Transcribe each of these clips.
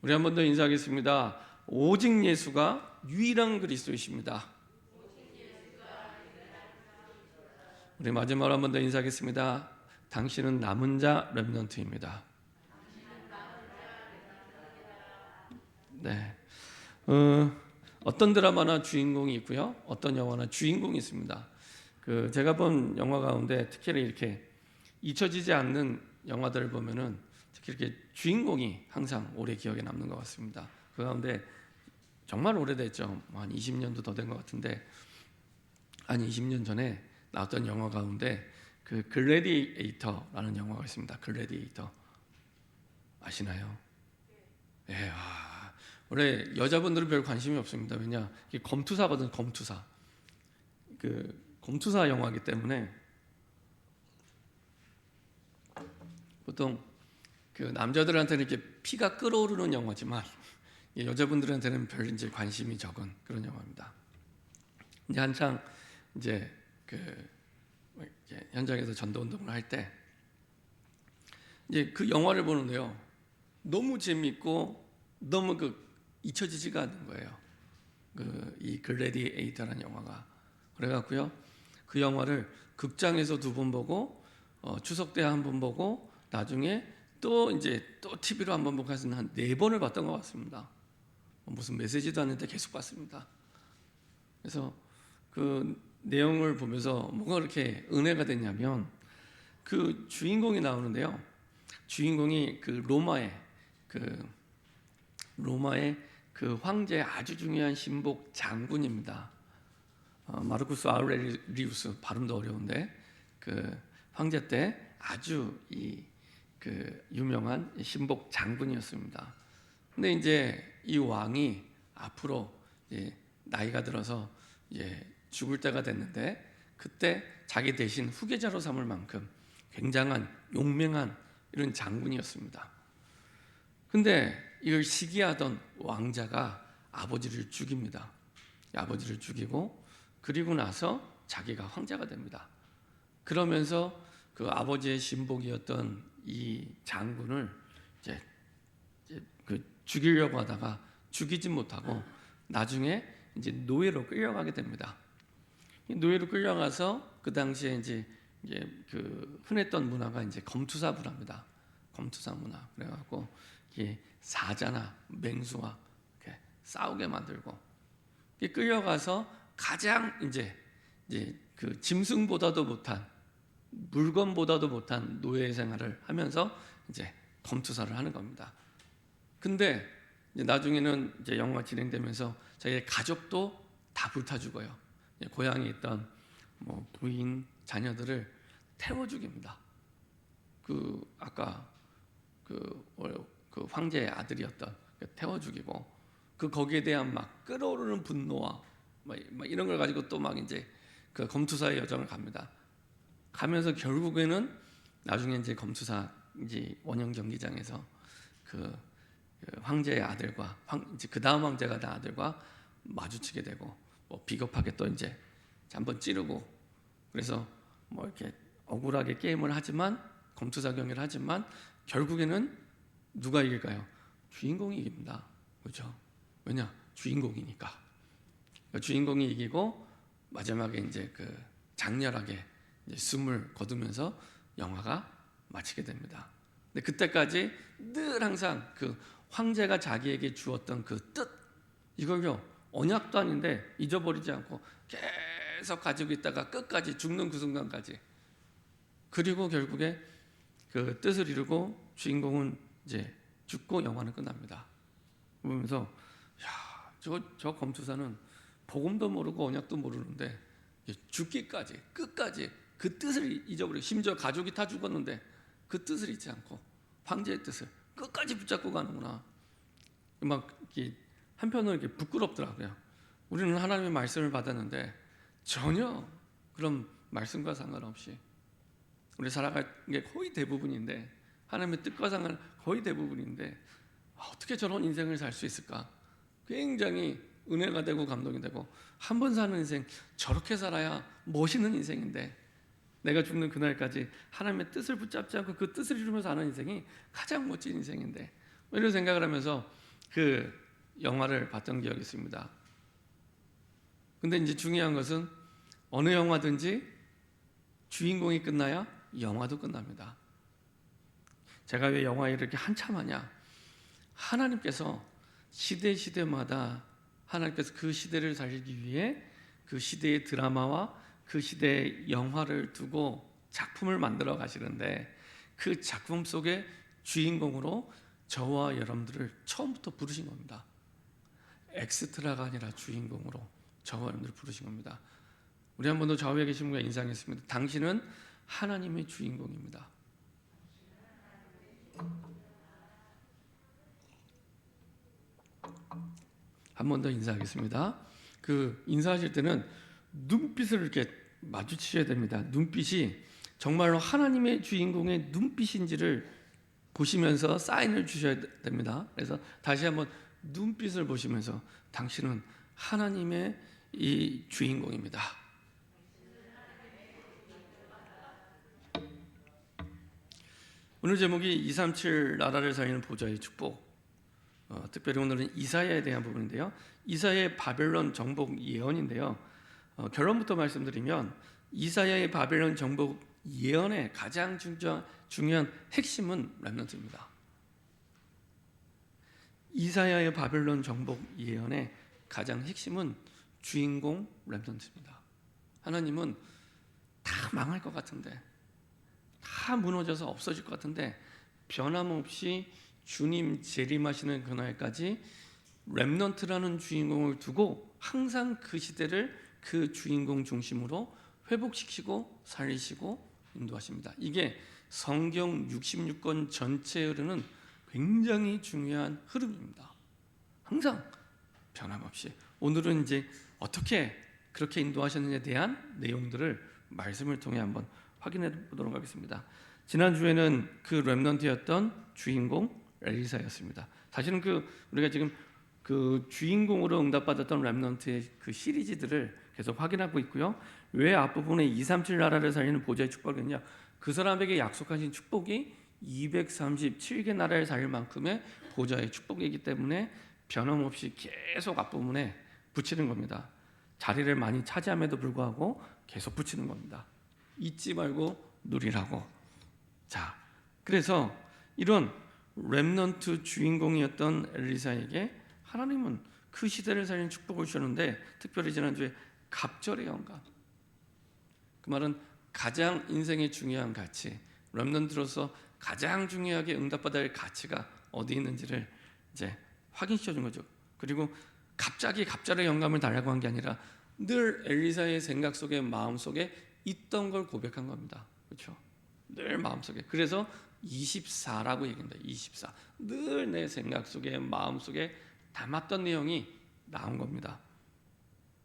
우리 한 번 더 인사하겠습니다. 오직 예수가 유일한 그리스도이십니다. 우리 마지막으로 한 번 더 인사하겠습니다. 당신은 남은 자 렘넌트입니다. 네. 어떤 드라마나 주인공이 있고요. 어떤 영화나 주인공이 있습니다. 제가 본 영화 가운데 특히 이렇게 잊혀지지 않는 영화들을 보면은 특히 이렇게 주인공이 항상 오래 기억에 남는 것 같습니다. 그 가운데 정말 오래됐죠. 한 20년도 더 된 것 같은데 한 20년 전에 나왔던 영화 가운데 글래디에이터라는 영화가 있습니다. 글래디에이터 아시나요? 예, 원래 여자분들은 별 관심이 없습니다. 왜냐, 이게 검투사거든, 검투사. 검투사 영화이기 때문에 보통 남자들한테는 이렇게 피가 끓어오르는 영화지만 여자분들한테는 별 이제 관심이 적은 그런 영화입니다. 이제 한창 이제 현장에서 전도 운동을 할 때 이제 그 영화를 보는데요, 너무 재밌고 너무 잊혀지지가 않는 거예요. 이 글래디에이터라는 영화가. 그래갖고요, 그 영화를 극장에서 2번 보고 추석 때 1번 보고 나중에 또 TV로 1번 보고 해서 한 4번을 봤던 것 같습니다. 무슨 메시지도 않는데 계속 봤습니다. 그래서 그 내용을 보면서 뭐가 그렇게 은혜가 됐냐면 그 주인공이 나오는데요. 주인공이 로마의 그 황제의 아주 중요한 신복 장군입니다. 마르쿠스 아우렐리우스, 발음도 어려운데 그 황제 때 아주 유명한 신복 장군이었습니다. 근데 이제 이 왕이 앞으로 나이가 들어서 죽을 때가 됐는데 그때 자기 대신 후계자로 삼을 만큼 굉장한 용맹한 이런 장군이었습니다. 근데 이걸 시기하던 왕자가 아버지를 죽입니다. 아버지를 죽이고 그리고 나서 자기가 황제가 됩니다. 그러면서 그 아버지의 신복이었던 이 장군을 죽이려고 하다가 죽이지 못하고 나중에 이제 노예로 끌려가게 됩니다. 노예로 끌려가서 그 당시에 흔했던 문화가 검투사 문화입니다. 검투사 문화. 그래갖고 사자나 맹수와 이렇게 싸우게 만들고 끌려가서 가장 그 짐승보다도 못한, 물건보다도 못한 노예 생활을 하면서 검투사를 하는 겁니다. 근데 나중에는 영화가 진행되면서 자기의 가족도 다 불타 죽어요. 고향에 있던 부인, 자녀들을 태워 죽입니다. 아까 황제의 아들이었던 태워 죽이고 거기에 대한 막 끓어오르는 분노와 막 이런 걸 가지고 또 그 검투사의 여정을 갑니다. 가면서 결국에는 나중에 검투사 원형 경기장에서 그 황제의 아들과 그 다음 황제가 된 아들과 마주치게 되고 비겁하게 또 한번 찌르고 그래서 이렇게 억울하게 게임을 하지만 검투사 경기를 하지만 결국에는 누가 이길까요? 주인공이 이깁니다. 그렇죠? 왜냐? 주인공이니까. 주인공이 이기고 마지막에 장렬하게 숨을 거두면서 영화가 마치게 됩니다. 근데 그때까지 늘 항상 그 황제가 자기에게 주었던 그 뜻, 이걸요 언약도 아닌데 잊어버리지 않고 계속 가지고 있다가 끝까지 죽는 그 순간까지. 그리고 결국에 그 뜻을 이루고 주인공은 죽고 영화는 끝납니다. 보면서 저 검투사는 복음도 모르고 언약도 모르는데 죽기까지 끝까지 그 뜻을 잊어버리고, 심지어 가족이 다 죽었는데 그 뜻을 잊지 않고 황제의 뜻을 끝까지 붙잡고 가는구나. 한편으로 이렇게 부끄럽더라고요. 우리는 하나님의 말씀을 받았는데 전혀 그런 말씀과 상관없이 우리 살아갈 게 거의 대부분인데, 하나님의 뜻과 상관 거의 대부분인데 어떻게 저런 인생을 살 수 있을까? 굉장히 은혜가 되고 감동이 되고, 한 번 사는 인생 저렇게 살아야 멋있는 인생인데 내가 죽는 그날까지 하나님의 뜻을 붙잡지 않고 그 뜻을 이루면서 사는 인생이 가장 멋진 인생인데, 이런 생각을 하면서 그 영화를 봤던 기억이 있습니다. 근데 이제 중요한 것은 어느 영화든지 주인공이 끝나야 영화도 끝납니다. 제가 왜 영화에 이렇게 한참 하냐? 하나님께서 시대마다 하나님께서 그 시대를 살리기 위해 그 시대의 드라마와 그 시대의 영화를 두고 작품을 만들어 가시는데 그 작품 속의 주인공으로 저와 여러분들을 처음부터 부르신 겁니다. 엑스트라가 아니라 주인공으로 저와 여러분들을 부르신 겁니다. 우리 한 번 더 좌우에 계신 분과 인사하겠습니다. 당신은 하나님의 주인공입니다. 한 번 더 인사하겠습니다. 그 인사하실 때는 눈빛을 이렇게 마주치셔야 됩니다. 눈빛이 정말로 하나님의 주인공의 눈빛인지를 보시면서 사인을 주셔야 됩니다. 그래서 다시 한번 눈빛을 보시면서 당신은 하나님의 이 주인공입니다. 오늘 제목이 237 나라를 살리는 보좌의 축복. 특별히 오늘은 이사야에 대한 부분인데요. 이사야의 바벨론 정복 예언인데요. 결론부터 말씀드리면 이사야의 바벨론 정복 예언의 가장 중요한 핵심은 렘넌트입니다. 이사야의 바벨론 정복 예언의 가장 핵심은 주인공 렘넌트입니다. 하나님은 다 망할 것 같은데, 다 무너져서 없어질 것 같은데 변함없이 주님 재림하시는 그날까지 렘넌트라는 주인공을 두고 항상 그 시대를 그 주인공 중심으로 회복시키고 살리시고 인도하십니다. 이게 성경 66권 전체에 흐르는 굉장히 중요한 흐름입니다. 항상 변함없이. 오늘은 이제 어떻게 그렇게 인도하셨느냐에 대한 내용들을 말씀을 통해 한번 확인해 보도록 하겠습니다. 지난주에는 그 렘넌트였던 주인공 엘리사였습니다. 사실은 우리가 지금 그 주인공으로 응답받았던 렘넌트의 그 시리즈들을 계속 확인하고 있고요. 왜 앞부분에 237 나라를 살리는 보좌의 축복이냐? 그 사람에게 약속하신 축복이 237개 나라를 살릴 만큼의 보좌의 축복이기 때문에 변함없이 계속 앞부분에 붙이는 겁니다. 자리를 많이 차지함에도 불구하고 계속 붙이는 겁니다. 잊지 말고 누리라고. 자, 그래서 이런 렘넌트 주인공이었던 엘리사에게 하나님은 그 시대를 살린 축복을 주셨는데, 특별히 지난주에 갑절의 영감, 그 말은 가장 인생의 중요한 가치, 렘넌트로서 가장 중요하게 응답받아야 할 가치가 어디 있는지를 이제 확인시켜 준 거죠. 그리고 갑자기 갑절의 영감을 달라고 한 게 아니라 늘 엘리사의 생각 속에, 마음 속에 있던 걸 고백한 겁니다. 그렇죠? 늘 마음속에. 그래서 24라고 얘기합니다. 24. 늘 내 생각 속에, 마음 속에 담았던 내용이 나온 겁니다.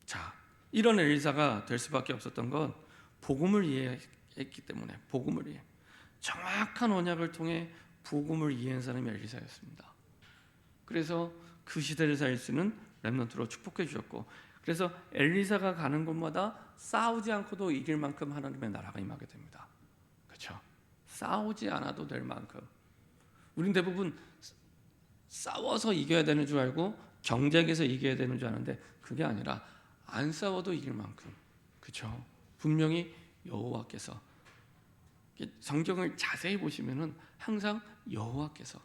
자, 이런 엘리사가 될 수밖에 없었던 건 복음을 이해했기 때문에. 복음을 이해. 정확한 언약을 통해 복음을 이해한 사람이 엘리사였습니다. 그래서 그 시대를 살릴 수 있는 렘넌트로 축복해 주셨고, 그래서 엘리사가 가는 곳마다 싸우지 않고도 이길 만큼 하나님의 나라가 임하게 됩니다. 그렇죠? 싸우지 않아도 될 만큼. 우린 대부분 싸워서 이겨야 되는 줄 알고 경쟁에서 이겨야 되는 줄 아는데 그게 아니라 안 싸워도 이길 만큼. 그렇죠? 분명히 여호와께서, 성경을 자세히 보시면은 항상 여호와께서,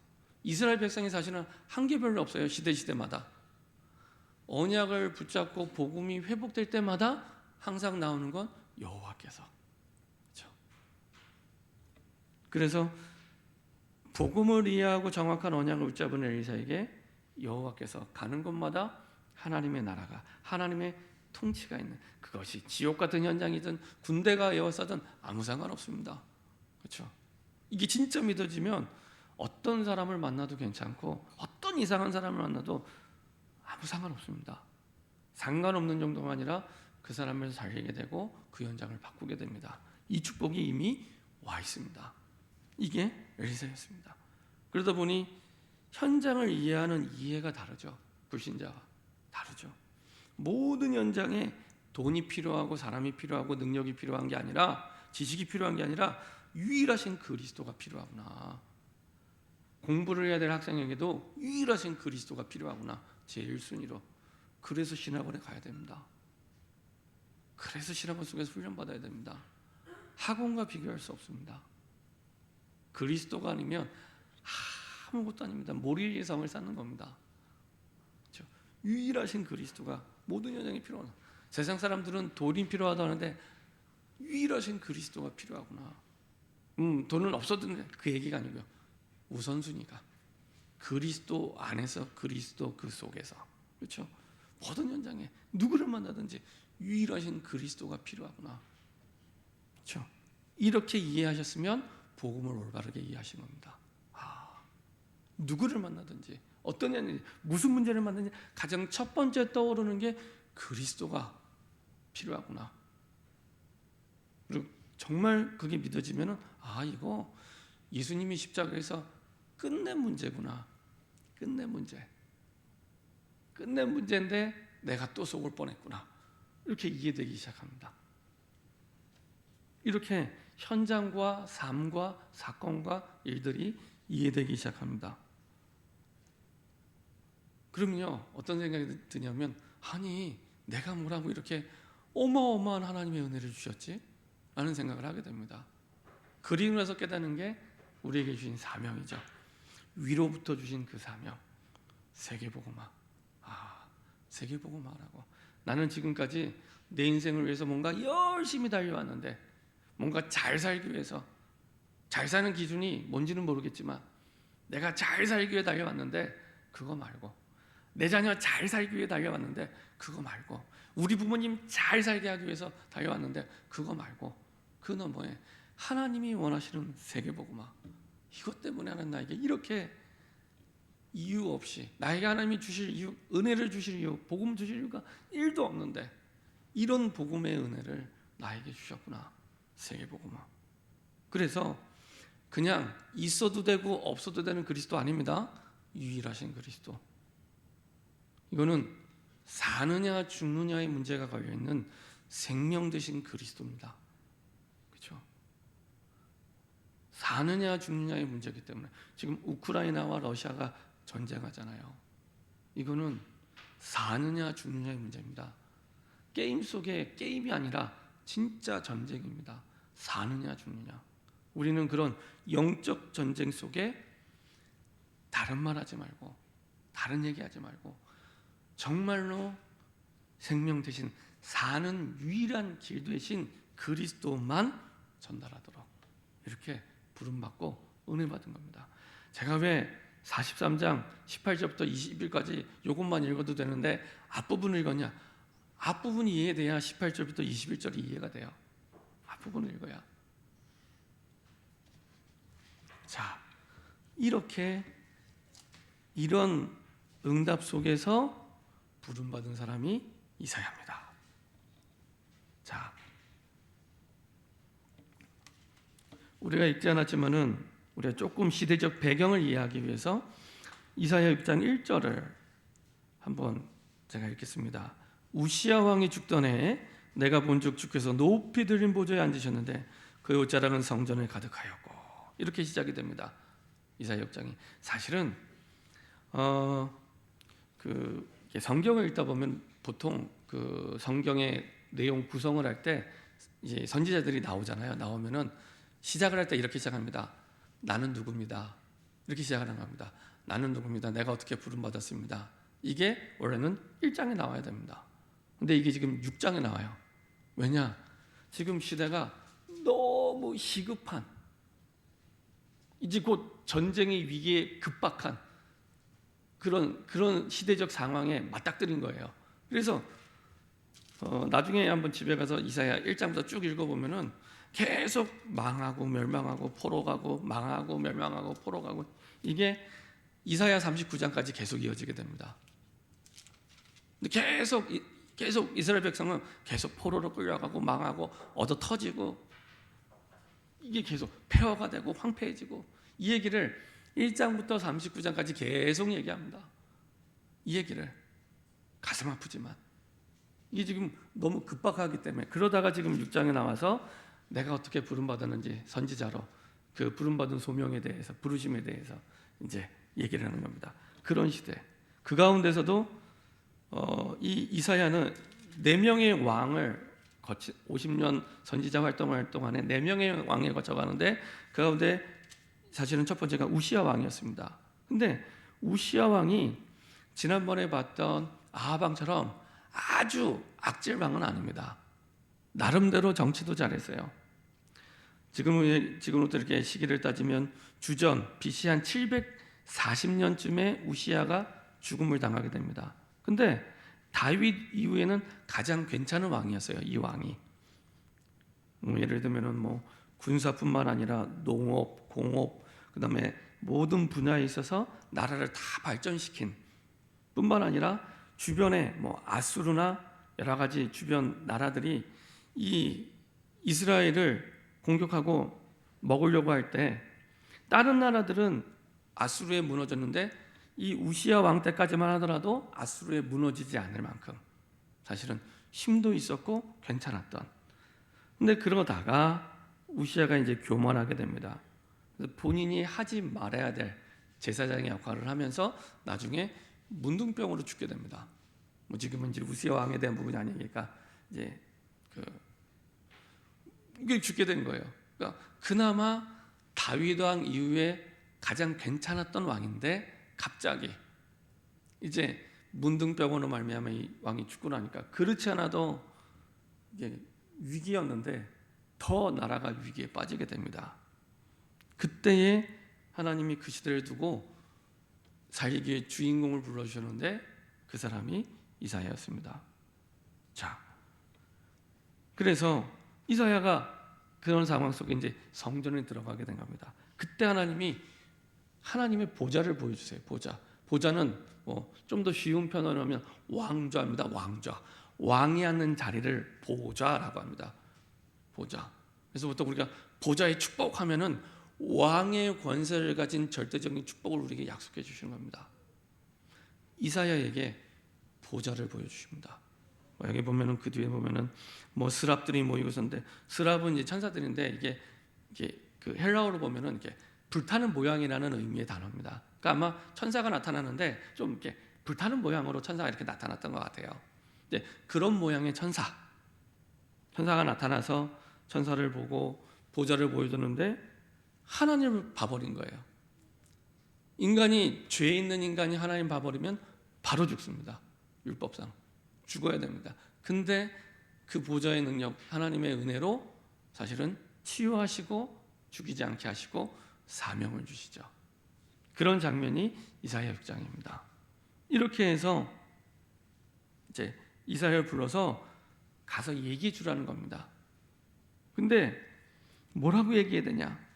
이스라엘 백성이 사실은 한계별로 없어요. 시대마다 언약을 붙잡고 복음이 회복될 때마다 항상 나오는 건 여호와께서. 그렇죠? 그래서 복음을 이해하고 정확한 언약을 붙잡은 엘리사에게 여호와께서 가는 곳마다 하나님의 나라가, 하나님의 통치가 있는, 그것이 지옥 같은 현장이든 군대가 에워싸든 아무 상관없습니다. 그렇죠? 이게 진짜 믿어지면 어떤 사람을 만나도 괜찮고 어떤 이상한 사람을 만나도 아무 상관없습니다. 상관없는 정도가 아니라 그 사람을 살리게 되고 그 현장을 바꾸게 됩니다. 이 축복이 이미 와 있습니다. 이게 엘리사였습니다. 그러다 보니 현장을 이해하는 이해가 다르죠. 불신자와 다르죠. 모든 현장에 돈이 필요하고 사람이 필요하고 능력이 필요한 게 아니라, 지식이 필요한 게 아니라 유일하신 그리스도가 필요하구나. 공부를 해야 될 학생에게도 유일하신 그리스도가 필요하구나. 제일 순위로. 그래서 신학원에 가야 됩니다. 그래서 신학원 속에서 훈련받아야 됩니다. 학원과 비교할 수 없습니다. 그리스도가 아니면 아무것도 아닙니다. 모리의 성을 쌓는 겁니다. 그렇죠? 유일하신 그리스도가 모든 여정이 필요하다. 세상 사람들은 돈이 필요하다 하는데 유일하신 그리스도가 필요하구나. 돈은 없어도 그 얘기가 아니고요. 우선순위가 그리스도 안에서, 그리스도 그 속에서, 그렇죠? 모든 현장에 누구를 만나든지 유일하신 그리스도가 필요하구나. 그렇죠? 이렇게 이해하셨으면 복음을 올바르게 이해하신 겁니다. 누구를 만나든지 어떤 일이 무슨 문제를 만나든지 가장 첫 번째 떠오르는 게 그리스도가 필요하구나. 그리고 정말 그게 믿어지면은 이거 예수님이 십자가에서 끝낸 문제구나. 끝낸 문제인데 내가 또 속을 뻔했구나. 이렇게 이해되기 시작합니다. 이렇게 현장과 삶과 사건과 일들이 이해되기 시작합니다. 그러면요, 어떤 생각이 드냐면, 아니 내가 뭐라고 이렇게 어마어마한 하나님의 은혜를 주셨지? 라는 생각을 하게 됩니다. 그리고 나서 깨닫는 게 우리에게 주신 사명이죠. 위로부터 주신 그 사명, 세계복음화. 세계복음화라고. 나는 지금까지 내 인생을 위해서 뭔가 열심히 달려왔는데, 뭔가 잘 살기 위해서, 잘 사는 기준이 뭔지는 모르겠지만 내가 잘 살기 위해 달려왔는데 그거 말고, 내 자녀 잘 살기 위해 달려왔는데 그거 말고, 우리 부모님 잘 살게 하기 위해서 달려왔는데 그거 말고, 그 너머에 하나님이 원하시는 세계복음화, 이것 때문에 하나님 나에게 이렇게 이유 없이, 나에게 하나님이 주실 이유, 은혜를 주실 이유, 복음 주실 이유가 1도 없는데 이런 복음의 은혜를 나에게 주셨구나. 세계복음화. 그래서 그냥 있어도 되고 없어도 되는 그리스도 아닙니다. 유일하신 그리스도. 이거는 사느냐 죽느냐의 문제가 걸려있는 생명 되신 그리스도입니다. 그렇죠? 사느냐 죽느냐의 문제이기 때문에 지금 우크라이나와 러시아가 전쟁하잖아요. 이거는 사느냐 죽느냐의 문제입니다. 게임 속에 게임이 아니라 진짜 전쟁입니다. 사느냐 죽느냐. 우리는 그런 영적 전쟁 속에 다른 말 하지 말고, 다른 얘기 하지 말고, 정말로 생명 대신 사는 유일한 길 되신 그리스도만 전달하도록 이렇게 부름받고 은혜 받은 겁니다. 제가 왜 43장 18절부터 20일까지 이것만 읽어도 되는데 앞부분을 읽었냐? 앞부분이 이해돼야 18절부터 21절이 이해가 돼요. 앞부분을 읽어야. 자, 이렇게 이런 응답 속에서 부름받은 사람이 이사야입니다. 자, 우리가 읽지 않았지만은 우리가 조금 시대적 배경을 이해하기 위해서 이사야 6장 1절을 한번 제가 읽겠습니다. 우시야 왕이 죽던 해에 내가 본즉 주께서 높이 들린 보좌에 앉으셨는데 그 옷자락은 성전에 가득하였고, 이렇게 시작이 됩니다. 이사야 6장이. 사실은 성경을 읽다 보면 보통 그 성경의 내용 구성을 할 때 이제 선지자들이 나오잖아요. 나오면은 시작을 할 때 이렇게 시작합니다. 나는 누구입니다. 이렇게 시작하는 겁니다. 나는 누구입니다. 내가 어떻게 부름받았습니다. 이게 원래는 1장에 나와야 됩니다. 근데 이게 지금 6장에 나와요. 왜냐? 지금 시대가 너무 시급한, 이제 곧 전쟁의 위기에 급박한 그런 시대적 상황에 맞닥뜨린 거예요. 그래서 나중에 한번 집에 가서 이사야 1장부터 쭉 읽어보면은 계속 망하고 멸망하고 포로 가고, 망하고 멸망하고 포로 가고, 이게 이사야 39장까지 계속 이어지게 됩니다. 근데 계속 이스라엘 백성은 계속 포로로 끌려가고 망하고 얻어 터지고, 이게 계속 폐허가 되고 황폐해지고, 이 얘기를 1장부터 39장까지 계속 얘기합니다. 이 얘기를. 가슴 아프지만 이게 지금 너무 급박하기 때문에. 그러다가 지금 6장에 나와서 내가 어떻게 부름받았는지 선지자로 그 부름받은 소명에 대해서, 부르심에 대해서 이제 얘기를 하는 겁니다. 그런 시대. 그 가운데서도 이 이사야는 4명의 왕을 거치 50년 선지자 활동할 동안에 4명의 왕에 거쳐가는데 그 가운데 사실은 첫 번째가 우시야 왕이었습니다. 근데 우시야 왕이 지난번에 봤던 아합 왕처럼 아주 악질 왕은 아닙니다. 나름대로 정치도 잘했어요. 지금부터 이렇게 시기를 따지면 주전 BC 한 740년쯤에 우시야가 죽음을 당하게 됩니다. 근데 다윗 이후에는 가장 괜찮은 왕이었어요. 이 왕이 예를 들면은 뭐 군사뿐만 아니라 농업, 공업, 그다음에 모든 분야에 있어서 나라를 다 발전시킨 뿐만 아니라 주변에 뭐 아수르나 여러 가지 주변 나라들이 이 이스라엘을 공격하고 먹으려고 할 때 다른 나라들은 아수르에 무너졌는데 이 우시야 왕 때까지만 하더라도 아수르에 무너지지 않을 만큼 사실은 힘도 있었고 괜찮았던. 근데 그러다가 우시야가 이제 교만하게 됩니다. 그래서 본인이 하지 말아야 될 제사장의 역할을 하면서 나중에 문둥병으로 죽게 됩니다. 뭐 지금은 이제 우시야 왕에 대한 부분이 아니니까 이제 이게 죽게 된 거예요. 그러니까 그나마 다윗 왕 이후에 가장 괜찮았던 왕인데 갑자기 이제 문둥병으로 말미암아 이 왕이 죽고 나니까 그렇지 않아도 이게 위기였는데 더 나라가 위기에 빠지게 됩니다. 그때에 하나님이 그 시대를 두고 살리기의 주인공을 불러주셨는데 그 사람이 이사야였습니다. 자, 그래서 이사야가 그런 상황 속에 이제 성전에 들어가게 된 겁니다. 그때 하나님이 하나님의 보좌를 보여주세요. 보좌는 뭐 좀 더 쉬운 편으로 하면 왕좌입니다. 왕좌. 왕이 앉는 자리를 보좌라고 합니다. 보좌. 그래서부터 우리가 보좌의 축복하면은 왕의 권세를 가진 절대적인 축복을 우리에게 약속해 주시는 겁니다. 이사야에게 보좌를 보여주십니다. 여기 보면은 그 뒤에 보면은 뭐 스랍들이 모이고 있었는데 스랍은 이제 천사들인데 이게 그 헬라어로 보면은 이게 불타는 모양이라는 의미의 단어입니다. 그러니까 아마 천사가 나타나는데 좀 이렇게 불타는 모양으로 천사가 이렇게 나타났던 것 같아요. 이제 그런 모양의 천사가 나타나서 천사를 보고 보좌를 보여주는데 하나님을 봐버린 거예요. 인간이 죄 있는 인간이 하나님 봐버리면 바로 죽습니다. 율법상 죽어야 됩니다. 근데 그 보좌의 능력, 하나님의 은혜로 사실은 치유하시고 죽이지 않게 하시고 사명을 주시죠. 그런 장면이 이사야 6장입니다. 이렇게 해서 이제 이사야를 불러서 가서 얘기해 주라는 겁니다. 근데 뭐라고 얘기해야 되냐?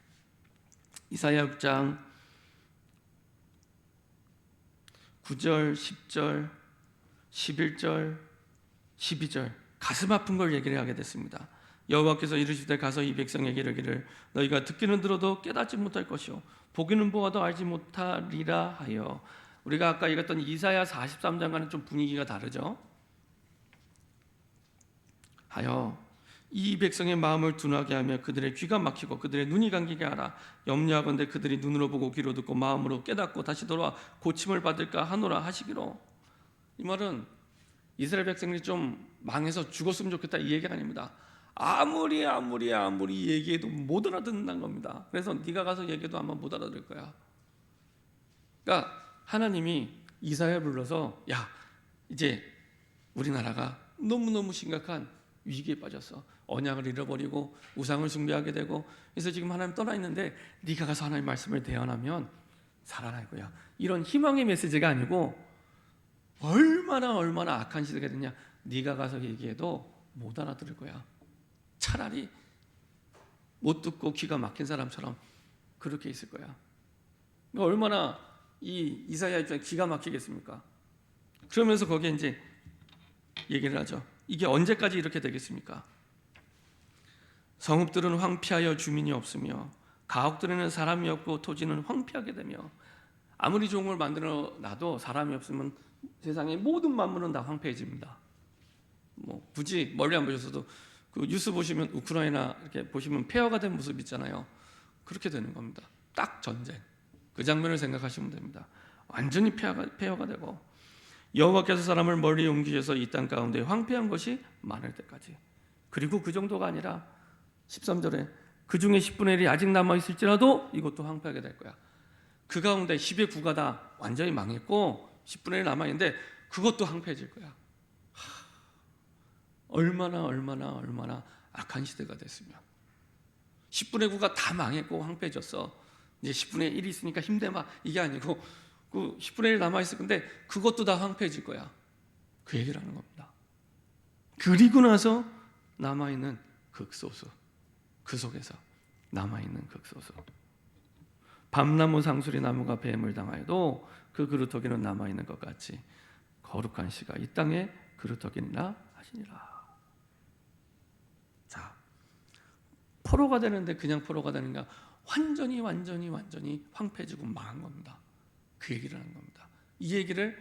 이사야 6장 9절, 10절, 11절, 12절 가슴 아픈 걸 얘기를 하게 됐습니다. 여호와께서 이르시되 가서 이 백성에게 이르기를 너희가 듣기는 들어도 깨닫지 못할 것이요 보기는 보아도 알지 못하리라 하여. 우리가 아까 읽었던 이사야 43장과는 좀 분위기가 다르죠. 하여 이 백성의 마음을 둔하게 하며 그들의 귀가 막히고 그들의 눈이 감기게 하라. 염려하건대 그들이 눈으로 보고 귀로 듣고 마음으로 깨닫고 다시 돌아와 고침을 받을까 하노라 하시기로. 이 말은 이스라엘 백성들이 좀 망해서 죽었으면 좋겠다 이 얘기가 아닙니다. 아무리 얘기해도 못 알아듣는다는 겁니다. 그래서 네가 가서 얘기해도 아마 못 알아들을 거야. 그러니까 하나님이 이사야를 불러서 야 이제 우리나라가 너무너무 심각한 위기에 빠졌어. 언약을 잃어버리고 우상을 숭배하게 되고 그래서 지금 하나님 떠나 있는데 네가 가서 하나님 말씀을 대언하면 살아날 거야. 이런 희망의 메시지가 아니고 얼마나 악한 시대가 되냐. 네가 가서 얘기해도 못 알아들을 거야. 차라리 못 듣고 귀가 막힌 사람처럼 그렇게 있을 거야. 그러니까 얼마나 이 이사야 입장에 기가 막히겠습니까? 그러면서 거기에 이제 얘기를 하죠. 이게 언제까지 이렇게 되겠습니까? 성읍들은 황폐하여 주민이 없으며 가옥들에는 사람이 없고 토지는 황폐하게 되며. 아무리 좋은 걸 만들어 놔도 사람이 없으면 세상의 모든 만물은 다 황폐해집니다. 뭐 굳이 멀리 안 보셔서도 그 뉴스 보시면 우크라이나 이렇게 보시면 폐허가 된 모습 있잖아요. 그렇게 되는 겁니다. 딱 전쟁. 그 장면을 생각하시면 됩니다. 완전히 폐허가 되고 여호와께서 사람을 멀리 옮기셔서 이 땅 가운데 황폐한 것이 많을 때까지. 그리고 그 정도가 아니라 13절에 그 중에 10분의 1이 아직 남아있을지라도 이것도 황폐하게 될 거야. 그 가운데 10의 9가 다 완전히 망했고 10분의 1 남아있는데 그것도 황폐해질 거야. 얼마나 악한 시대가 됐으면. 10분의 9가 다 망했고 황폐해졌어. 이제 10분의 1이 있으니까 힘내봐 이게 아니고 그 10분의 1 남아있을 건데 그것도 다 황폐해질 거야. 그 얘기를 하는 겁니다. 그리고 나서 남아있는 극소수, 그 속에서 남아있는 극소수. 밤나무 상수리 나무가 뱀을 당하여도 그 그루터기는 남아있는 것 같이 거룩한 씨가 이 땅에 그루터기니라 하시니라. 자, 포로가 되는데 그냥 포로가 되는가? 완전히 황폐해지고 망한 겁니다. 그 얘기를 하는 겁니다. 이 얘기를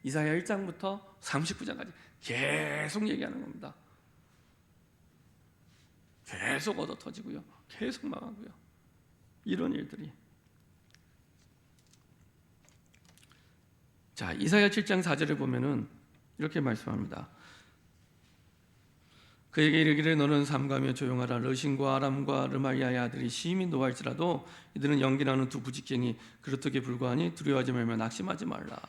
이사야 1장부터 39장까지 계속 얘기하는 겁니다. 계속 얻어 터지고요. 계속 망하고요. 이런 일들이. 자, 이사야 7장 4절에 보면은 이렇게 말씀합니다. 그에게 이르기를 너는 삼가며 조용하라. 르신과 아람과 르말리아의 아들이 심히 노할지라도 이들은 연기나는 두 부직갱이 그렇게 불과하니 두려워하지 말며 낙심하지 말라.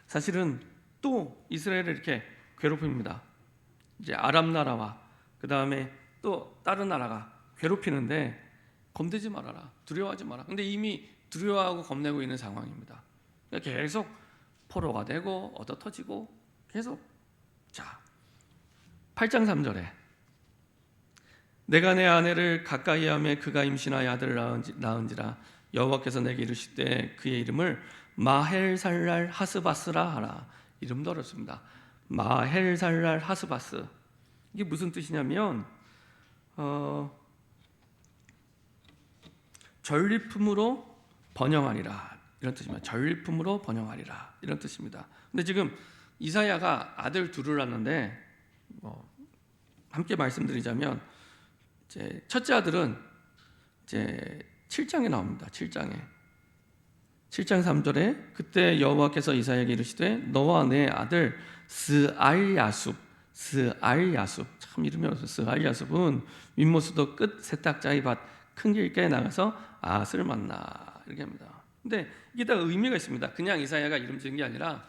사실은 또 이스라엘을 이렇게 괴롭힙니다. 이제 아람 나라와 그 다음에 또 다른 나라가 괴롭히는데 겁내지 말아라. 두려워하지 마라. 근데 이미 두려워하고 겁내고 있는 상황입니다. 계속 포로가 되고 얻어 터지고 계속. 자, 8장 3절에 내가 내 아내를 가까이 하며 그가 임신하여 아들을 낳은지라 여호와께서 내게 이르시되 그의 이름을 마헬살랄 하스바스라 하라. 이름도 어렵습니다. 마헬살랄 하스바스. 이게 무슨 뜻이냐면 전리품으로 번영하리라 이런 뜻입니다. 전리품으로 번영하리라 이런 뜻입니다. 근데 지금 이사야가 아들 둘을 낳는데 함께 말씀드리자면 이제 첫째 아들은 이제 7장에 나옵니다. 7장 3절에 그때 여호와께서 이사야에게 이르시되 너와 내 아들 스알야숲 참 이름이 어려워서 스알야숲은 윗모수도 끝 세탁자의 밭 큰 길가에 나가서 아스를 만나 이렇게 합니다. 근데 이게 다 의미가 있습니다. 그냥 이사야가 이름 지은 게 아니라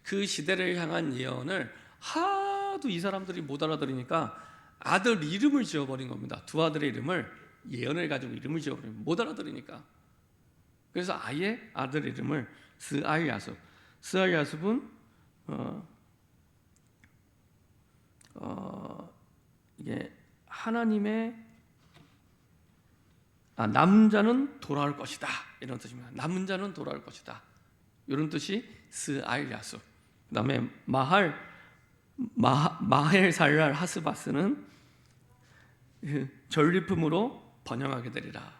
그 시대를 향한 예언을 하도 이 사람들이 못 알아들으니까 아들 이름을 지어버린 겁니다. 두 아들의 이름을 예언을 가지고 이름을 지어버리면 못 알아들으니까. 그래서 아예 아들 이름을 스알야숲은 이게 하나님의 남자는 돌아올 것이다 이런 뜻입니다. 남은 자는 돌아올 것이다 이런 뜻이 스알야숲. 그다음에 마헬살랄 하스바스는 전리품으로 번영하게 되리라.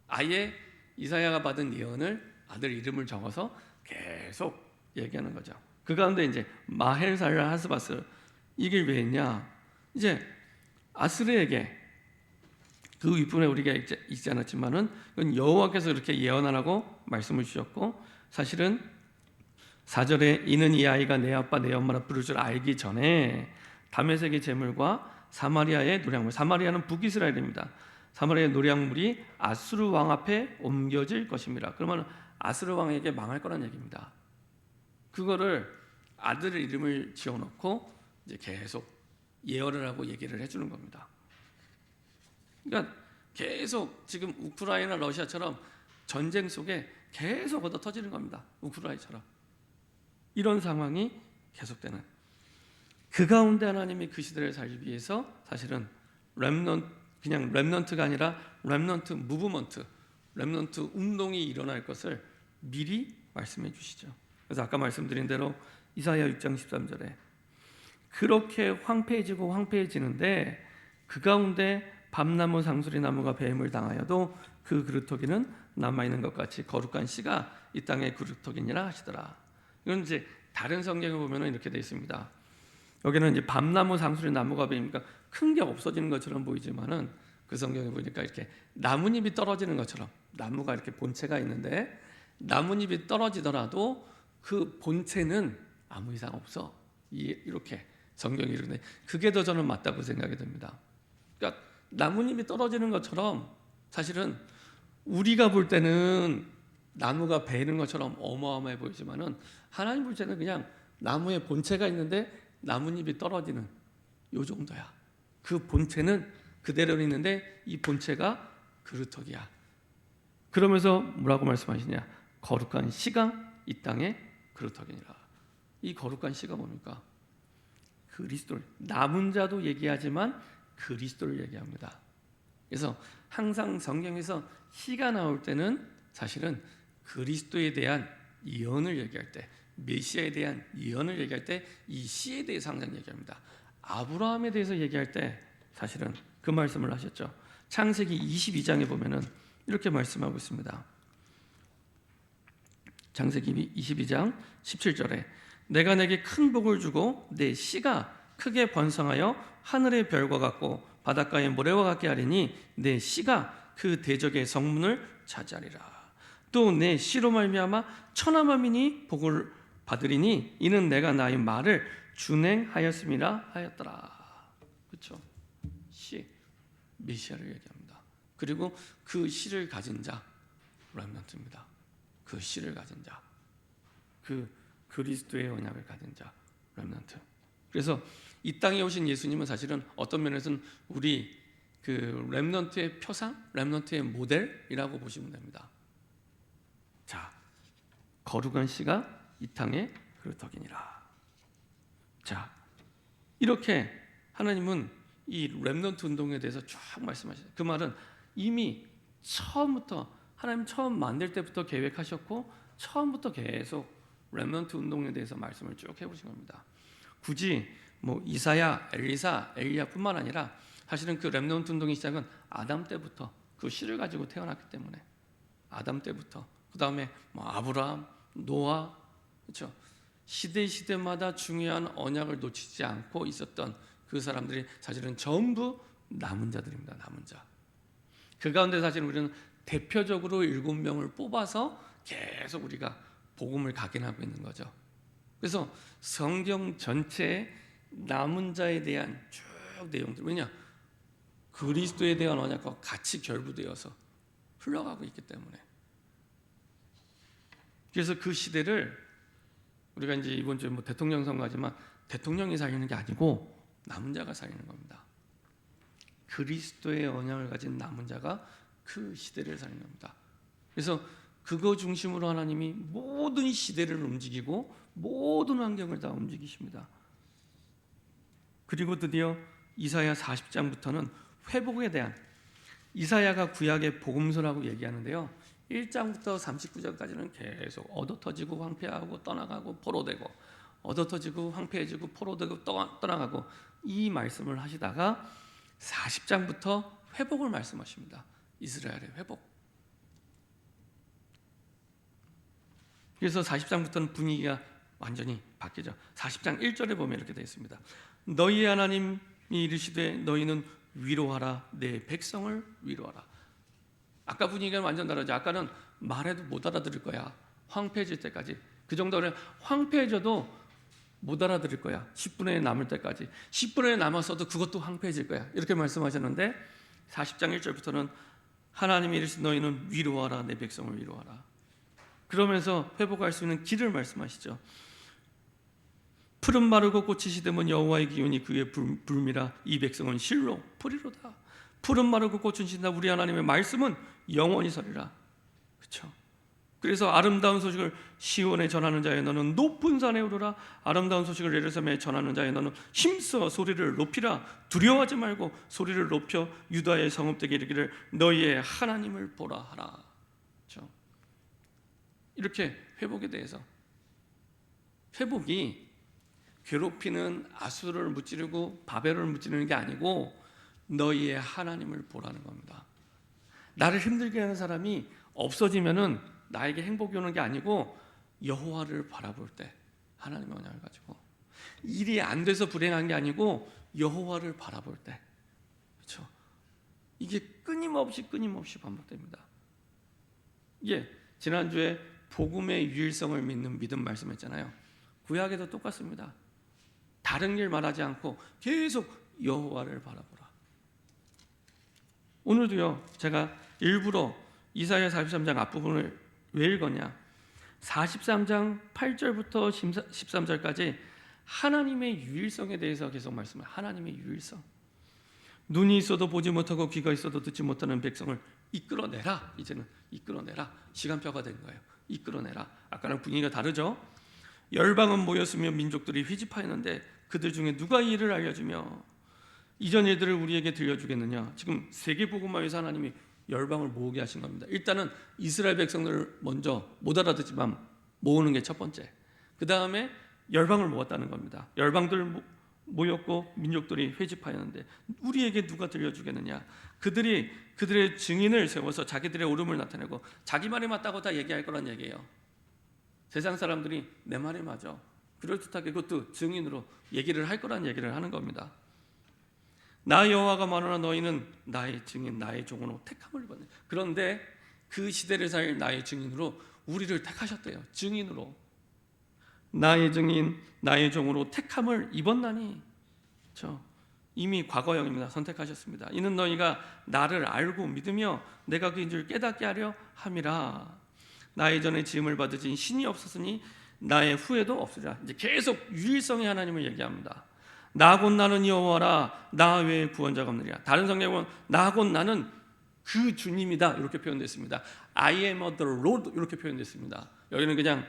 아예 이사야가 받은 예언을 아들 이름을 적어서 계속 얘기하는 거죠. 그 가운데 이제 마헬살랄 하스바스 이게 왜 했냐? 이제 아스르에게 그 윗분에 우리가 있지 않았지만은 그건 여호와께서 이렇게 예언하라고 말씀을 주셨고 사실은 4절에 이는 이 아이가 내 아빠 내 엄마라 부를 줄 알기 전에 다메섹의 제물과 사마리아의 노량물, 사마리아는 북이스라엘입니다. 사마리아의 노량물이 아수르 왕 앞에 옮겨질 것입니다. 그러면 아수르 왕에게 망할 거란 얘기입니다. 그거를 아들 이름을 지어놓고 이제 계속 예언을 하고 얘기를 해주는 겁니다. 그러니까 계속 지금 우크라이나 러시아처럼 전쟁 속에 계속 얻어 터지는 겁니다. 우크라이나처럼 이런 상황이 계속되는. 그 가운데 하나님이 그 시대를 살기 위해서 사실은 그냥 렘넌트가 아니라 렘넌트 무브먼트, 렘넌트 운동이 일어날 것을 미리 말씀해 주시죠. 그래서 아까 말씀드린 대로 이사야 6장 13절에 그렇게 황폐해지는데 그 가운데 밤나무 상수리 나무가 뱀을 당하여도 그 그루터기는 남아있는 것 같이 거룩한 씨가 이 땅의 그루터기니라 하시더라. 이건 이제 다른 성경에 보면은 이렇게 되어 있습니다. 여기는 이제 밤나무 상수리 나무가 뱀이니까 큰 게 없어지는 것처럼 보이지만은 그 성경에 보니까 이렇게 나뭇잎이 떨어지는 것처럼 나무가 이렇게 본체가 있는데 나뭇잎이 떨어지더라도 그 본체는 아무 이상 없어. 이렇게 성경이 이르는데 그게 더 저는 맞다고 생각이 듭니다. 그러니까 나뭇잎이 떨어지는 것처럼 사실은 우리가 볼 때는 나무가 베이는 것처럼 어마어마해 보이지만은 하나님 볼 때는 그냥 나무의 본체가 있는데 나뭇잎이 떨어지는 요 정도야. 그 본체는 그대로 있는데 이 본체가 그루터기야. 그러면서 뭐라고 말씀하시냐? 거룩한 씨가 이 땅에 그루터기니라. 이 거룩한 씨가 뭡니까? 그리스도를, 남은 자도 얘기하지만 그리스도를 얘기합니다. 그래서 항상 성경에서 씨가 나올 때는 사실은 그리스도에 대한 예언을 얘기할 때, 메시아에 대한 예언을 얘기할 때 이 씨에 대해서 항상 얘기합니다. 아브라함에 대해서 얘기할 때 사실은 그 말씀을 하셨죠. 창세기 22장에 보면은 이렇게 말씀하고 있습니다. 창세기 22장 17절에 내가 내게 큰 복을 주고 내 씨가 크게 번성하여 하늘의 별과 같고 바닷가의 모래와 같게 하리니 내 씨가 그 대적의 성문을 차지하리라. 또 내 씨로 말미암아 천하 만민이 복을 받으리니 이는 내가 나의 말을 준행하였음이라 하였더라. 그렇죠? 씨, 메시아를 얘기합니다. 그리고 그 씨를 가진 자, 렘넌트입니다. 그 씨를 가진 자, 그 그리스도의 언약을 가진 자, 렘넌트. 그래서 이 땅에 오신 예수님은 사실은 어떤 면에서는 우리 그 렘넌트의 표상, 렘넌트의 모델이라고 보시면 됩니다. 자, 거룩한 씨가 이 땅에 그루터기니라. 자, 이렇게 하나님은 이 렘넌트 운동에 대해서 쭉 말씀하셨어요. 그 말은 이미 처음부터 하나님 처음 만들 때부터 계획하셨고 처음부터 계속 렘넌트 운동에 대해서 말씀을 쭉 해보신 겁니다. 굳이 뭐 이사야, 엘리사, 엘리야뿐만 아니라 사실은 그 렘넌트 운동의 시작은 아담 때부터 그 씨를 가지고 태어났기 때문에 아담 때부터 그 다음에 뭐 아브라함, 노아, 그렇죠? 시대마다 중요한 언약을 놓치지 않고 있었던 그 사람들이 사실은 전부 남은 자들입니다. 남은 자. 그 가운데 사실 우리는 대표적으로 7명을 뽑아서 계속 우리가 복음을 각인하고 있는 거죠. 그래서 성경 전체에 남은 자에 대한 쭉 내용들, 왜냐? 그리스도에 대한 언약과 같이 결부되어서 흘러가고 있기 때문에. 그래서 그 시대를 우리가 이제 이번 주에 뭐 대통령 선거하지만 대통령이 살리는 게 아니고 남은 자가 살리는 겁니다. 그리스도의 언약을 가진 남은 자가 그 시대를 살리는 겁니다. 그래서 그거 중심으로 하나님이 모든 시대를 움직이고 모든 환경을 다 움직이십니다. 그리고 드디어 이사야 40장부터는 회복에 대한, 이사야가 구약의 복음서라고 얘기하는데요, 1장부터 39장까지는 계속 얻어터지고 황폐하고 떠나가고 포로되고 얻어터지고 황폐해지고 포로되고 떠나가고 이 말씀을 하시다가 40장부터 회복을 말씀하십니다. 이스라엘의 회복. 그래서 40장부터는 분위기가 완전히 바뀌죠. 40장 1절에 보면 이렇게 되어 있습니다. 너희의 하나님이 이르시되 너희는 위로하라, 내 백성을 위로하라. 아까 분위기는 완전 다르죠. 아까는 말해도 못 알아들을 거야. 황폐해질 때까지. 그 정도는 황폐해져도 못 알아들을 거야. 10분의 1 남을 때까지. 10분의 1 남았어도 그것도 황폐해질 거야. 이렇게 말씀하셨는데 40장 1절부터는 하나님이 이르시되 너희는 위로하라, 내 백성을 위로하라. 그러면서 회복할 수 있는 길을 말씀하시죠. 푸른 마르고 꽃이 시드면 여호와의 기운이 그의 불미라. 이 백성은 실로 풀이로다. 푸른 마르고 꽃은 신다. 우리 하나님의 말씀은 영원히 서리라. 그렇죠? 그래서 아름다운 소식을 시온에 전하는 자여 너는 높은 산에 오르라. 아름다운 소식을 예루살렘에 전하는 자여 너는 힘써 소리를 높이라. 두려워하지 말고 소리를 높여 유다의 성읍되게 이르기를 너희의 하나님을 보라 하라. 그렇죠? 이렇게 회복에 대해서, 회복이 괴롭히는 아수르를 무찌르고 바벨을 무찌르는 게 아니고 너희의 하나님을 보라는 겁니다. 나를 힘들게 하는 사람이 없어지면은 나에게 행복이 오는 게 아니고 여호와를 바라볼 때, 하나님의 언약을 가지고 일이 안 돼서 불행한 게 아니고 여호와를 바라볼 때, 그렇죠? 이게 끊임없이 반복됩니다. 예, 지난주에 복음의 유일성을 믿는 믿음 말씀했잖아요. 구약에도 똑같습니다. 다른 길 말하지 않고 계속 여호와를 바라보라. 오늘도요, 제가 일부러 이사야 43장 앞부분을 왜 읽었냐? 43장 8절부터 13절까지 하나님의 유일성에 대해서 계속 말씀해요. 하나님의 유일성. 눈이 있어도 보지 못하고 귀가 있어도 듣지 못하는 백성을 이끌어내라. 이제는 이끌어내라. 시간표가 된 거예요. 이끌어내라. 아까랑 분위기가 다르죠? 열방은 모였으며 민족들이 회집하였는데 그들 중에 누가 이 일을 알려주며 이전 일들을 우리에게 들려주겠느냐. 지금 세계복음화에서 하나님이 열방을 모으게 하신 겁니다. 일단은 이스라엘 백성들을 먼저 못 알아듣지만 모으는 게 첫 번째. 그 다음에 열방을 모았다는 겁니다. 열방들 모였고 민족들이 회집하였는데 우리에게 누가 들려주겠느냐. 그들이 그들의 증인을 세워서 자기들의 옳음을 나타내고 자기 말이 맞다고 다 얘기할 거란 얘기예요. 세상 사람들이 내 말이 맞아, 그럴듯하게 그것도 증인으로 얘기를 할 거란 얘기를 하는 겁니다. 나 여호와가 말하나 너희는 나의 증인 나의 종으로 택함을 받네. 그런데 그 시대를 살 나의 증인으로 우리를 택하셨대요. 증인으로 나의 증인 나의 종으로 택함을 입었나니. 그렇죠? 이미 과거형입니다. 선택하셨습니다. 이는 너희가 나를 알고 믿으며 내가 그인 줄 깨닫게 하려 함이라. 나의 전에 지음을 받으신 신이 없었으니 나의 후에도 없으리라. 이제 계속 유일성의 하나님을 얘기합니다. 나 곧 나는 여호와라. 나 외에 구원자가 없느니라. 다른 성경은 나 곧 나는 그 주님이다 이렇게 표현됐습니다. I am the Lord 이렇게 표현됐습니다. 여기는 그냥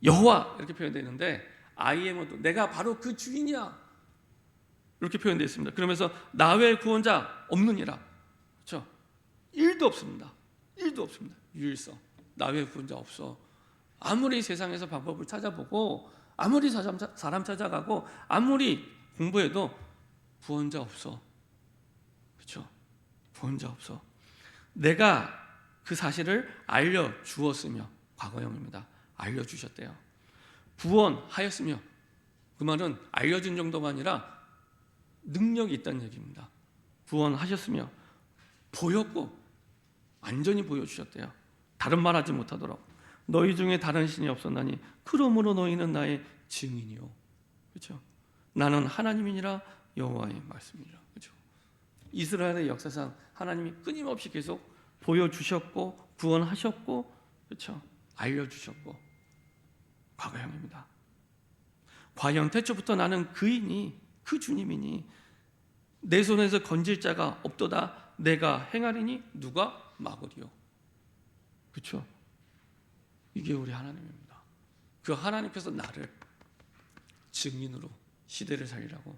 여호와 이렇게 표현되는데 I am 내가 바로 그 주인이야 이렇게 표현되어 있습니다. 그러면서 나 외에 구원자 없느니라. 그렇죠? 1도 없습니다. 1도 없습니다. 유일성. 나 외에 구원자 없어. 아무리 세상에서 방법을 찾아보고 아무리 사람 찾아가고 아무리 공부해도 구원자 없어. 그렇죠? 구원자 없어. 내가 그 사실을 알려주었으며 과거형입니다. 알려주셨대요. 구원하였으며 그 말은 알려준 정도가 아니라 능력이 있다는 얘기입니다. 구원하셨으며 보였고 완전히 보여주셨대요. 다른 말 하지 못하도록. 너희 중에 다른 신이 없었나니 그러므로 너희는 나의 증인이요. 그렇죠? 나는 하나님이니라 여호와의 말씀이라. 그렇죠? 이스라엘의 역사상 하나님이 끊임없이 계속 보여주셨고 구원하셨고 그렇죠? 알려주셨고 과거형입니다. 과연 태초부터 나는 그이니 그 주님이니 내 손에서 건질 자가 없도다. 내가 행하리니 누가 막으리요. 그렇죠? 이게 우리 하나님입니다. 그 하나님께서 나를 증인으로 시대를 살리라고.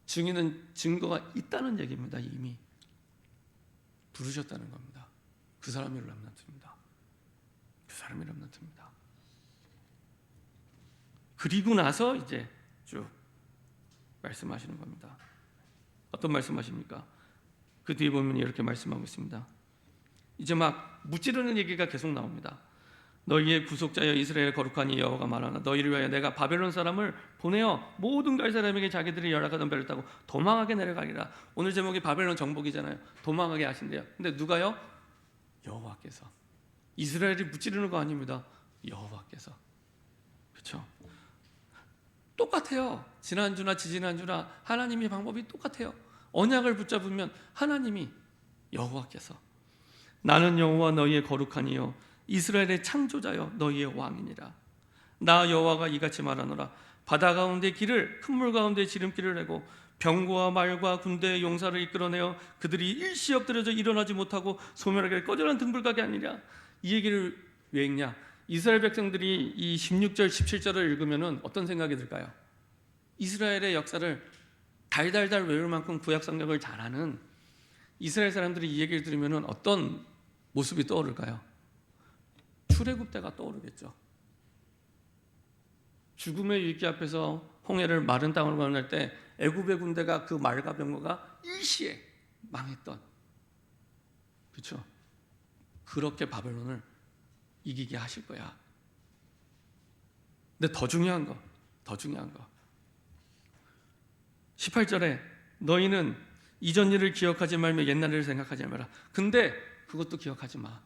증인은 증거가 있다는 얘기입니다. 이미 부르셨다는 겁니다. 그 사람이 렘넌트입니다. 그 사람이 렘넌트입니다. 그리고 나서 이제 쭉 말씀하시는 겁니다. 어떤 말씀하십니까? 그 뒤에 보면 이렇게 말씀하고 있습니다. 이제 막 무찌르는 얘기가 계속 나옵니다. 너희의 구속자여 이스라엘 거룩하니 여호와가 말하나 너희를 위하여 내가 바벨론 사람을 보내어 모든 갈 사람에게 자기들이 열악하던 배를 타고 도망하게 내려가리라. 오늘 제목이 바벨론 정복이잖아요. 도망하게 하신대요. 근데 누가요? 여호와께서. 이스라엘이 무찌르는 거 아닙니다. 여호와께서. 그렇죠? 똑같아요. 지난주나 지지난주나 하나님의 방법이 똑같아요. 언약을 붙잡으면 하나님이 여호와께서 나는 여호와 너희의 거룩하니요 이스라엘의 창조자여 너희의 왕이니라. 나 여호와가 이같이 말하노라. 바다 가운데 길을 큰 물 가운데 지름길을 내고 병거와 말과 군대의 용사를 이끌어내어 그들이 일시 엎드려져 일어나지 못하고 소멸하게 꺼져난 등불가게 하니라. 이 얘기를 왜 읽냐? 이스라엘 백성들이 이 16절 17절을 읽으면 어떤 생각이 들까요? 이스라엘의 역사를 달달달 외울 만큼 구약 성경을 잘 아는 이스라엘 사람들이 이 얘기를 들으면 어떤 모습이 떠오를까요? 출애굽 때가 떠오르겠죠. 죽음의 위기 앞에서 홍해를 마른 땅으로 건널 때 애굽의 군대가 그 말과 병거가 일시에 망했던, 그렇죠? 그렇게 바벨론을 이기게 하실 거야. 근데 더 중요한 거 18절에 너희는 이전 일을 기억하지 말며 옛날 일을 생각하지 말라. 근데 그것도 기억하지 마.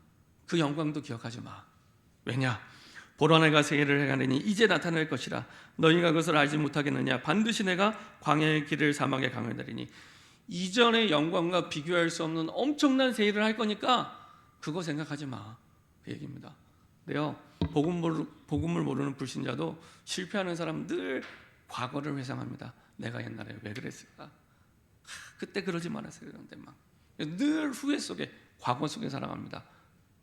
그 영광도 기억하지 마. 왜냐? 보라 내가 새 일을 행하리니 이제 나타날 것이라. 너희가 그것을 알지 못하겠느냐? 반드시 내가 광야의 길을 사막에 강하리니. 이전의 영광과 비교할 수 없는 엄청난 새 일을 할 거니까 그거 생각하지 마. 그 얘기입니다. 네요. 복음을 모르는 불신자도 실패하는 사람 늘 과거를 회상합니다. 내가 옛날에 왜 그랬을까? 그때 그러지 말았어야 되는데 막 늘 후회 속에, 과거 속에 살아갑니다.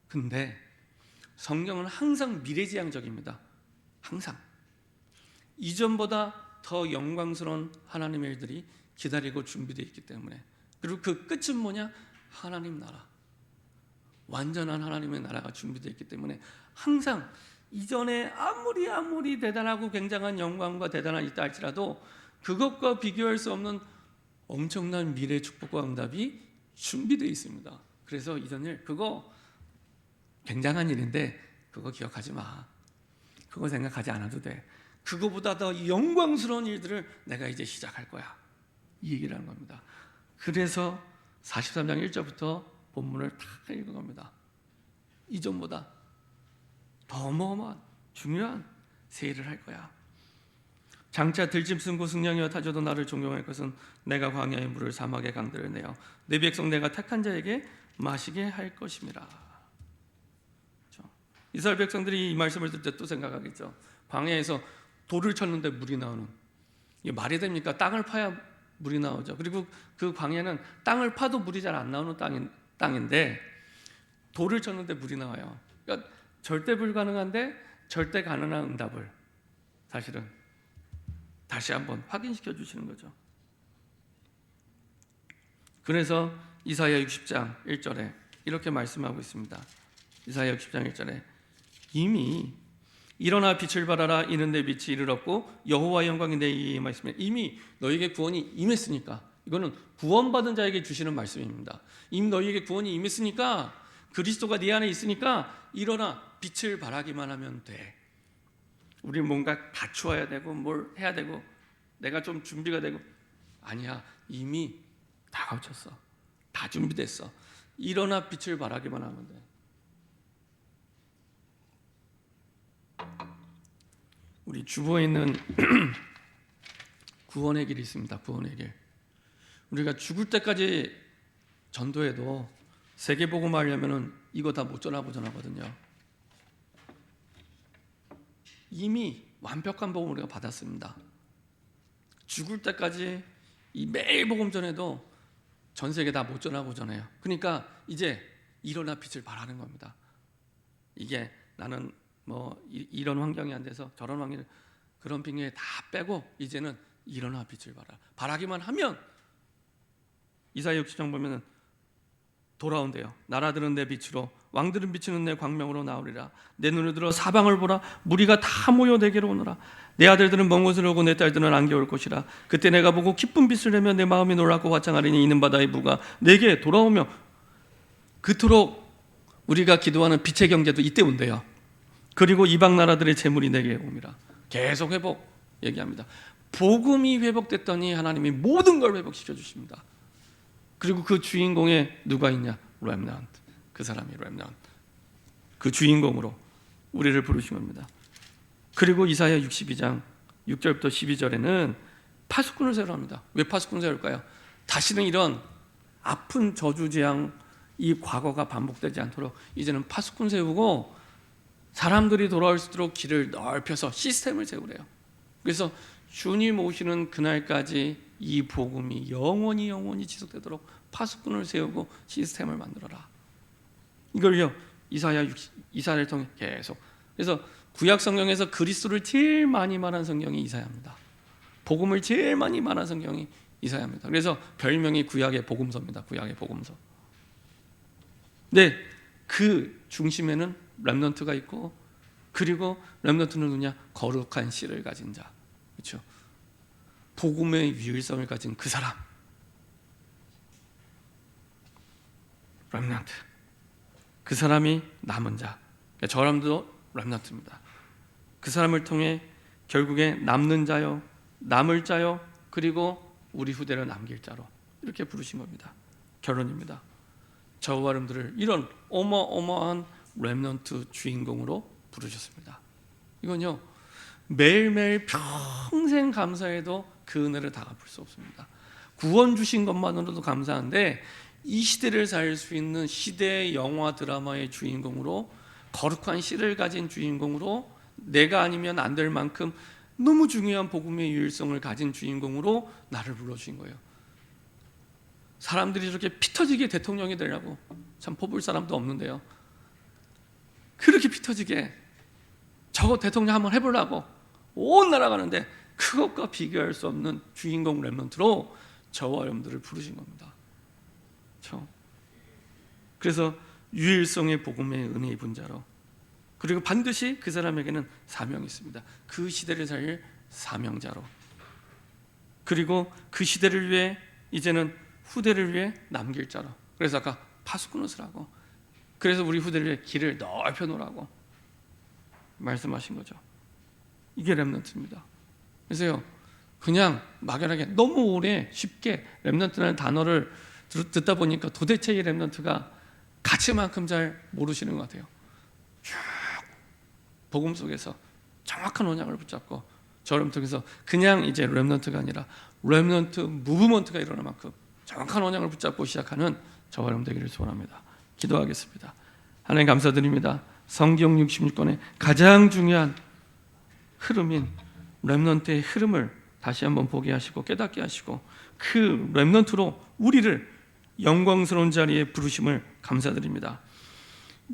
근데 성경은 항상 미래지향적입니다. 항상 이전보다 더 영광스러운 하나님의 일들이 기다리고 준비되어 있기 때문에, 그리고 그 끝은 뭐냐? 하나님 나라, 완전한 하나님의 나라가 준비되어 있기 때문에 항상 이전에 아무리 대단하고 굉장한 영광과 대단한 있다 할지라도 그것과 비교할 수 없는 엄청난 미래의 축복과 응답이 준비되어 있습니다. 그래서 이전 일, 그거 굉장한 일인데 그거 기억하지 마. 그거 생각하지 않아도 돼. 그거보다 더 영광스러운 일들을 내가 이제 시작할 거야. 이 얘기를 하는 겁니다. 그래서 43장 1절부터 본문을 다 읽은 겁니다. 이전보다 더 어마어마한 중요한 새 일을 할 거야. 장차 들짐 승고 승냥이와 타조도 나를 존경할 것은 내가 광야의 물을 사막의 강들을 내어 내 백성 내가 택한 자에게 마시게 할 것임이라. 이스라엘 백성들이 이 말씀을 들을 때 또 생각하겠죠. 광야에서 돌을 쳤는데 물이 나오는, 이게 말이 됩니까? 땅을 파야 물이 나오죠. 그리고 그 광야는 땅을 파도 물이 잘 안 나오는 땅인데 돌을 쳤는데 물이 나와요. 그러니까 절대 불가능한데 절대 가능한 응답을 사실은 다시 한번 확인시켜 주시는 거죠. 그래서 이사야 60장 1절에 이렇게 말씀하고 있습니다. 이사야 60장 1절에 이미 일어나 빛을 발하라. 이는 내 빛이 이를 얻고 여호와의 영광이 내 위에 임하였으며. 이미 너희에게 구원이 임했으니까, 이거는 구원받은 자에게 주시는 말씀입니다. 이미 너희에게 구원이 임했으니까, 그리스도가 네 안에 있으니까 일어나 빛을 발하기만 하면 돼. 우리 뭔가 갖추어야 되고 뭘 해야 되고 내가 좀 준비가 되고, 아니야. 이미 다 갖췄어. 다 준비됐어. 일어나 빛을 발하기만 하면 돼. 우리 주보에 있는 구원의 길이 있습니다. 구원의 길. 우리가 죽을 때까지 전도해도 세계복음 하려면은 이거 다 못 전하거든요. 이미 완벽한 복음을 우리가 받았습니다. 죽을 때까지 이 매일 복음 전해도 전 세계 다 못 전해요. 그러니까 이제 일어나 빛을 발하는 겁니다. 이게 나는 뭐 이런 환경이 안 돼서 저런 환경, 그런 핑계 다 빼고 이제는 일어나 빛을 발하기만 하면, 이사야 60장 보면은 돌아온대요. 나라들은 내 빛으로, 왕들은 비치는 내 광명으로 나오리라. 내 눈을 들어 사방을 보라. 무리가 다 모여 내게로 오너라. 내 아들들은 먼 곳을 오고 내 딸들은 안개 올 것이라. 그때 내가 보고 기쁜 빛을 내며 내 마음이 놀랍고 화창하리니 이는 바다의 부가 내게 돌아오며. 그토록 우리가 기도하는 빛의 경제도 이때 온대요. 그리고 이방 나라들의 재물이 내게 옵니다. 계속 회복 얘기합니다. 복음이 회복됐더니 하나님이 모든 걸 회복시켜 주십니다. 그리고 그 주인공에 누가 있냐? 렘넌트. 그 사람이 렘넌트. 그 주인공으로 우리를 부르신 겁니다. 그리고 이사야 62장 6절부터 12절에는 파수꾼을 세우라 합니다. 왜 파수꾼을 세울까요? 다시는 이런 아픈 저주재앙, 이 과거가 반복되지 않도록 이제는 파수꾼 세우고 사람들이 돌아올 수 있도록 길을 넓혀서 시스템을 세우래요. 그래서 주님 오시는 그날까지 이 복음이 영원히 지속되도록 파수꾼을 세우고 시스템을 만들어라. 이걸요 이사야를 통해 계속. 그래서 구약 성경에서 그리스도를 제일 많이 말한 성경이 이사야입니다. 복음을 제일 많이 말한 성경이 이사야입니다. 그래서 별명이 구약의 복음서입니다. 구약의 복음서. 네, 그 중심에는 렘넌트가 있고, 그리고 렘넌트는 누구냐? 거룩한 씨를 가진 자, 그렇죠? 복음의 유일성을 가진 그 사람, 렘넌트. 그 사람이 남은 자. 그러니까 저 사람도 렘넌트입니다. 그 사람을 통해 결국에 남는 자요, 남을 자요, 그리고 우리 후대를 남길 자로 이렇게 부르신 겁니다. 결론입니다. 저와 여러분들을 이런 어마어마한 렘넌트 주인공으로 부르셨습니다. 이건요, 매일매일 평생 감사해도 그 은혜를 다 갚을 수 없습니다. 구원 주신 것만으로도 감사한데 이 시대를 살 수 있는 시대의 영화 드라마의 주인공으로, 거룩한 씨를 가진 주인공으로, 내가 아니면 안 될 만큼 너무 중요한 복음의 유일성을 가진 주인공으로 나를 불러주신 거예요. 사람들이 저렇게 피 터지게 대통령이 되려고 참 뽑을 사람도 없는데요, 그렇게 피 터지게 저거 대통령 한번 해보려고 온 나라 가는데 그것과 비교할 수 없는 주인공 렘넌트로 저와 여러분들을 부르신 겁니다. 그래서 유일성의 복음의 은혜 입은 자로, 그리고 반드시 그 사람에게는 사명이 있습니다. 그 시대를 살릴 사명자로, 그리고 그 시대를 위해 이제는 후대를 위해 남길 자로. 그래서 아까 파수꾼옷을 하고, 그래서 우리 후대를 위해 길을 넓혀 놓으라고 말씀하신 거죠. 이게 렘넌트입니다. 그래서요, 그냥 막연하게 너무 오래 쉽게 렘넌트라는 단어를 듣다 보니까 도대체 이 렘넌트가 가치만큼 잘 모르시는 것 같아요. 쭉 복음 속에서 정확한 언약을 붙잡고 저를 통해서 그냥 이제 렘넌트가 아니라 렘넌트 무브먼트가 일어날 만큼 정확한 언약을 붙잡고 시작하는 저와 여러분 되기를 소원합니다. 기도하겠습니다. 하나님 감사드립니다. 성경 66권의 가장 중요한 흐름인 렘넌트의 흐름을 다시 한번 보게 하시고 깨닫게 하시고, 그 렘넌트로 우리를 영광스러운 자리에 부르심을 감사드립니다.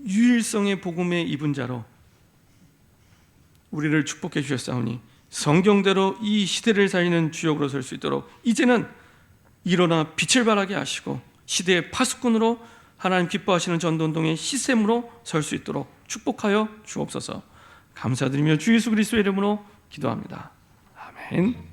유일성의 복음에 입은 자로 우리를 축복해 주셨사오니 성경대로 이 시대를 살리는 주역으로 설 수 있도록 이제는 일어나 빛을 발하게 하시고 시대의 파수꾼으로 하나님 기뻐하시는 전도운동의 시샘으로 설 수 있도록 축복하여 주옵소서. 감사드리며 주 예수 그리스도의 이름으로 기도합니다. 아멘.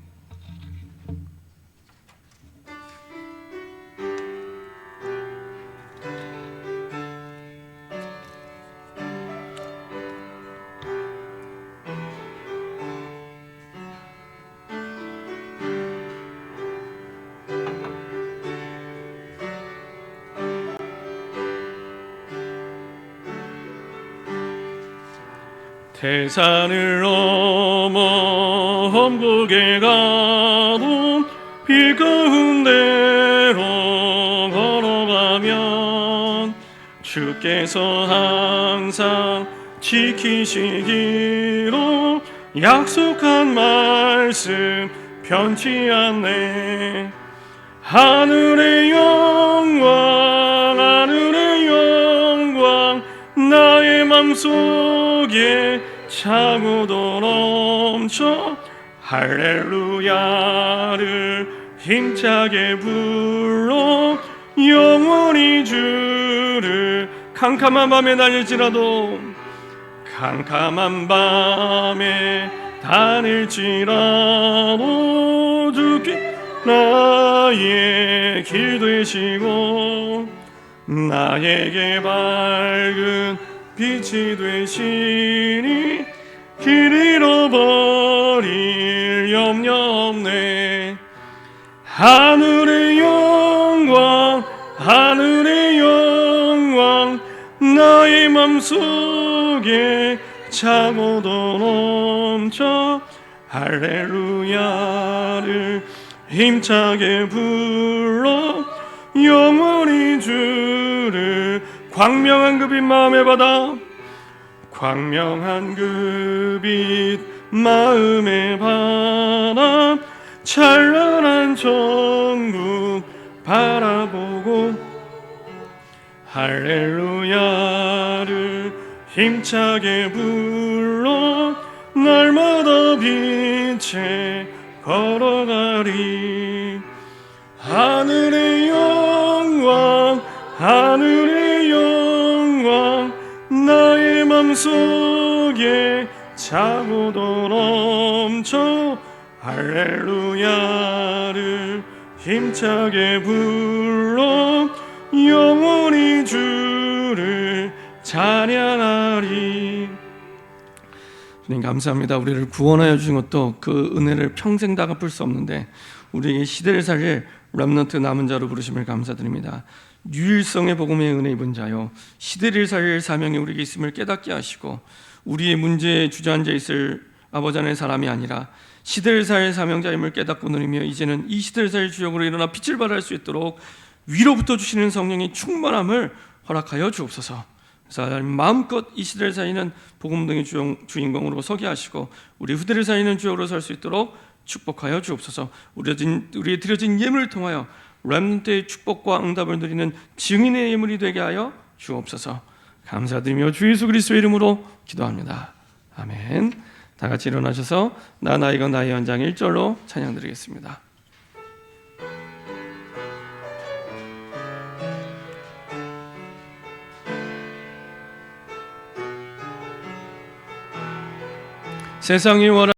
태산을 넘어 험곡에 가도 빛 가운데로 걸어가면 주께서 항상 지키시기로 약속한 말씀 변치 않네. 하늘의 영광 하늘의 영광 나의 맘속에 차고도 넘쳐 할렐루야를 힘차게 불러 영원히 주를 캄캄한 밤에 다닐지라도 캄캄한 밤에 다닐지라도 주께 나의 길 되시고 나에게 밝은 빛이 되시니 길 잃어버릴 염려 없네. 하늘의 영광 하늘의 영광 나의 맘속에 차고도 넘쳐 할렐루야를 힘차게 불러 영원히 주를 광명한 그 빛 마음에 받아 광명한 그 빛 마음에 받아 찬란한 천국 바라보고 할렐루야를 힘차게 불러 날마다 빛에 걸어가리. 하늘의 영광 하늘의 영광 나의 맘속에 차고도 넘쳐 할렐루야를 힘차게 불러 영원히 주를 찬양하리. 주님 감사합니다. 우리를 구원하여 주신 것도 그 은혜를 평생 다 갚을 수 없는데 우리에게 시대를 살릴 렘넌트 남은 자로 부르심을 감사드립니다. 유일성의 복음의 은혜 입은 자요, 시대를 살릴 사명이 우리에게 있음을 깨닫게 하시고 우리의 문제에 주저앉아 있을 아버지 하나님의 사람이 아니라 시대를 살릴 사명자임을 깨닫고 누리며 이제는 이 시대를 살릴 주역으로 일어나 빛을 발할 수 있도록 위로부터 주시는 성령의 충만함을 허락하여 주옵소서. 그래서 하나님 마음껏 이 시대를 살리는 복음등의 주인공으로 서게 하시고 우리 후대를 살리는 주역으로 설 수 있도록 축복하여 주옵소서. 우리의 드려진 예물을 통하여 렘넌트의 축복과 응답을 누리는 증인의 예물이 되게 하여 주옵소서. 감사드리며 주 예수 그리스도의 이름으로 기도합니다. 아멘. 다 같이 일어나셔서 나 이거 나의 연장 1절로 찬양 드리겠습니다. 세상이 원하는